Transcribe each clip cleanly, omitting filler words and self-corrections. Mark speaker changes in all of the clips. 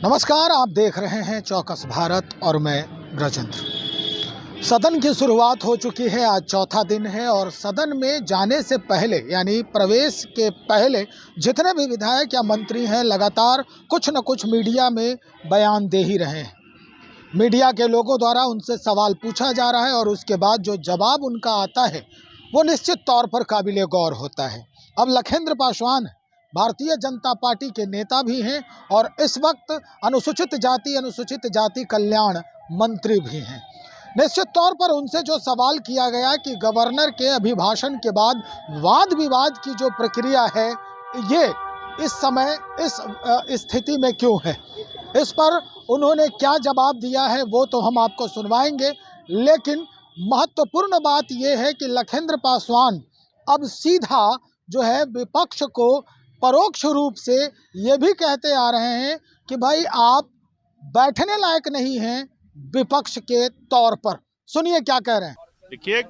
Speaker 1: नमस्कार, आप देख रहे हैं चौकस भारत और मैं ब्रजेंद्र। सदन की शुरुआत हो चुकी है। आज चौथा दिन है और सदन में जाने से पहले यानी प्रवेश के पहले जितने भी विधायक या मंत्री हैं लगातार कुछ न कुछ मीडिया में बयान दे ही रहे हैं। मीडिया के लोगों द्वारा उनसे सवाल पूछा जा रहा है और उसके बाद जो जवाब उनका आता है वो निश्चित तौर पर काबिले गौर होता है। अब लखेंद्र पासवान भारतीय जनता पार्टी के नेता भी हैं और इस वक्त अनुसूचित जाति कल्याण मंत्री भी हैं। निश्चित तौर पर उनसे जो सवाल किया गया कि गवर्नर के अभिभाषण के बाद वाद विवाद की जो प्रक्रिया है ये इस समय इस स्थिति में क्यों है, इस पर उन्होंने क्या जवाब दिया है वो तो हम आपको सुनवाएंगे। लेकिन महत्वपूर्ण बात यह है कि लखेंद्र पासवान अब सीधा जो है विपक्ष को परोक्ष रूप से ये भी कहते आ रहे हैं कि भाई आप बैठने लायक नहीं हैं विपक्ष के तौर पर। सुनिए क्या कह रहे हैं।
Speaker 2: देखिए,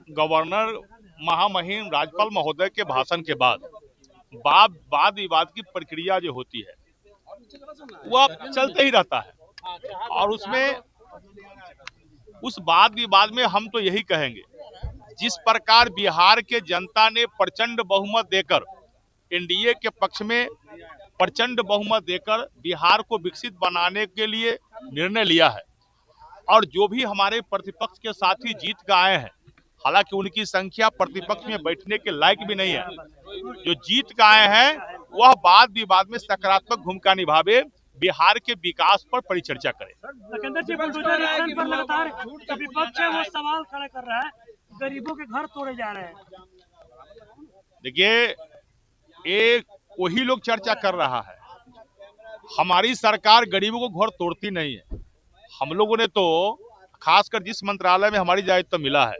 Speaker 2: गवर्नर महामहिम राज्यपाल महोदय के भाषण के बाद वाद विवाद की प्रक्रिया जो होती है वो चलते ही रहता है और उसमें उस वाद विवाद में हम तो यही कहेंगे, जिस प्रकार बिहार के जनता ने प्रचंड बहुमत देकर एनडीए के पक्ष में प्रचंड बहुमत देकर बिहार को विकसित बनाने के लिए निर्णय लिया है और जो भी हमारे प्रतिपक्ष के साथी जीत कर आए हैं, हालांकि उनकी संख्या प्रतिपक्ष में बैठने के लायक भी नहीं है, जो जीत कर आए हैं वह वाद विवाद में सकारात्मक भूमिका निभावे, बिहार के विकास पर परिचर्चा करे।
Speaker 3: विपक्ष है वो सवाल खड़ा कर रहा है, गरीबों के घर तोड़े जा रहे हैं।
Speaker 2: देखिए, एक वही लोग चर्चा कर रहा है, हमारी सरकार गरीबों को घर तोड़ती नहीं है। हम लोगों ने तो खासकर जिस मंत्रालय में हमारी दायित्व मिला है,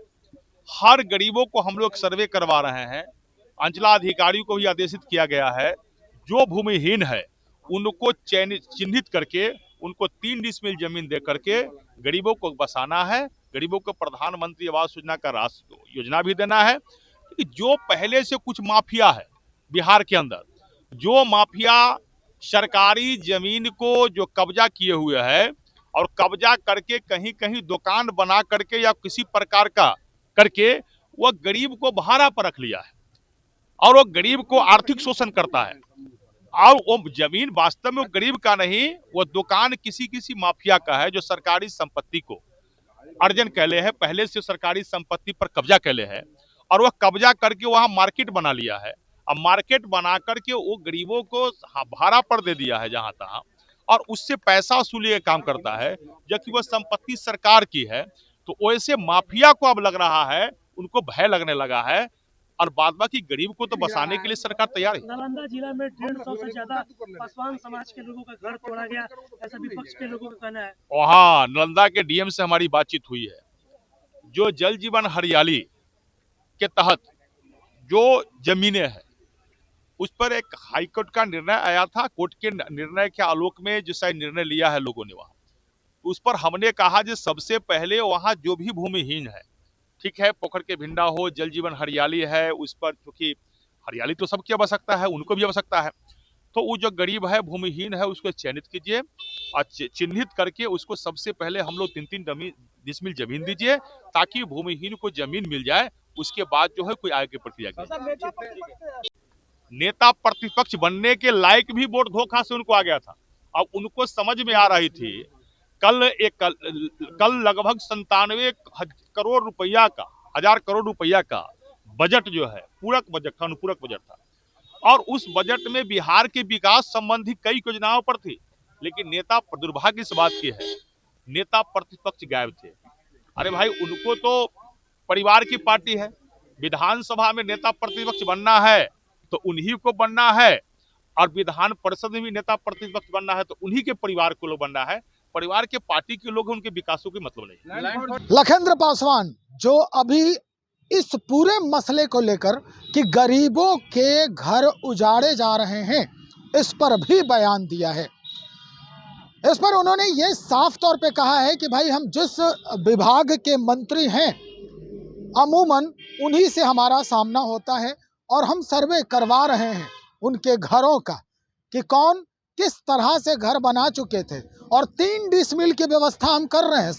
Speaker 2: हर गरीबों को हम लोग सर्वे करवा रहे हैं। अंचलाधिकारी को भी आदेशित किया गया है, जो भूमिहीन है उनको चिन्हित करके उनको 3 डिसमिल जमीन दे करके गरीबों को बसाना है। गरीबों को प्रधानमंत्री आवास योजना का राशि योजना भी देना है। कि जो पहले से कुछ माफिया है बिहार के अंदर, जो माफिया सरकारी जमीन को जो कब्जा किए हुए है और कब्जा करके कहीं कहीं दुकान बना करके या किसी प्रकार का करके वह गरीब को भाड़ा पर रख लिया है और वो गरीब को आर्थिक शोषण करता है और वो जमीन वास्तव में वो गरीब का नहीं, वो दुकान किसी माफिया का है जो सरकारी संपत्ति को अर्जन कैले है, पहले से सरकारी संपत्ति पर कब्जा कैले है और वह कब्जा करके वहां मार्केट बना लिया है। अब मार्केट बना करके वो गरीबों को भाड़ा पर दे दिया है जहां तहां और उससे पैसा वसूली का काम करता है, जबकि वह संपत्ति सरकार की है। तो वैसे माफिया को अब लग रहा है, उनको भय लगने लगा है और बाद बाकी गरीब को तो बसाने के लिए सरकार तैयार है।
Speaker 3: नालंदा जिला में 150 से ज्यादा पासवान समाज के लोगों का घर तोड़ा गया, ऐसा विपक्ष के लोगों का कहना है।
Speaker 2: वहाँ नालंदा के डीएम से हमारी बातचीत हुई है। जो जल जीवन हरियाली के तहत जो जमीनें हैं उस पर एक हाईकोर्ट का निर्णय आया था। कोर्ट के निर्णय के आलोक में जो शायद निर्णय लिया है लोगों ने वहां, उस पर हमने कहा जो सबसे पहले वहां जो भी भूमिहीन है, ठीक है, पोखर के भिंडा हो, जल जीवन हरियाली है, उस पर क्योंकि हरियाली तो सबकी आवश्यकता है, उनको भी आवश्यकता है, तो वो जो गरीब है भूमिहीन है उसको चयनित कीजिए और चिन्हित करके उसको सबसे पहले हम लोग 3-3 डिसमिल जमीन दीजिए ताकि भूमिहीन को जमीन मिल जाए। उसके बाद जो है कोई आगे प्रक्रिया की। नेता प्रतिपक्ष बनने के लायक भी वोट धोखा से उनको आ गया था। अब उनको समझ में आ रही थी कल लगभग 97 करोड़ रुपया का 1000 करोड़ रुपया का बजट जो है पूरक बजट था, अनुपूरक बजट था और उस बजट में बिहार के विकास संबंधी कई योजनाओं पर थी, लेकिन नेता दुर्भाग्य इस बात की है नेता प्रतिपक्ष गायब थे। अरे भाई, उनको तो परिवार की पार्टी है, विधानसभा में नेता प्रतिपक्ष बनना है तो उन्हीं को बनना है और विधान परिषद में भी नेता प्रतिपक्ष बनना है तो उन्हीं के परिवार को लोग बनना है। परिवार के पार्टी के लोग उनके विकासों के मतलब नहीं।
Speaker 1: लखेंद्र पासवान जो अभी इस पूरे मसले को लेकर कि गरीबों के घर उजाड़े जा रहे हैं इस पर भी बयान दिया है। इस पर उन्होंने ये साफ तौर पे कहा है कि भाई हम जिस विभाग के मंत्री हैं अमूमन उन्हीं से हमारा सामना होता है और हम सर्वे करवा रहे हैं उनके घरों का कि कौन किस तरह से घर बना चुके थे और 3 डिसमिल की व्यवस्था हम कर रहे हैं।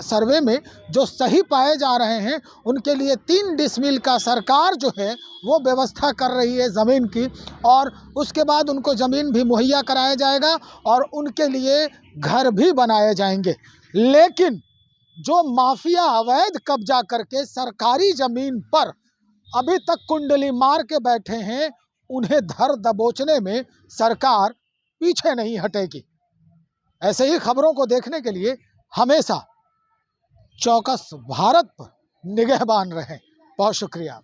Speaker 1: सर्वे में जो सही पाए जा रहे हैं उनके लिए 3 डिसमिल का सरकार जो है वो व्यवस्था कर रही है ज़मीन की, और उसके बाद उनको ज़मीन भी मुहैया कराया जाएगा और उनके लिए घर भी बनाए जाएंगे। लेकिन जो माफिया अवैध कब्जा करके सरकारी ज़मीन पर अभी तक कुंडली मार के बैठे हैं, उन्हें धर दबोचने में सरकार पीछे नहीं हटेगी। ऐसे ही खबरों को देखने के लिए हमेशा चौकस भारत पर निगहबान रहें। बहुत शुक्रिया।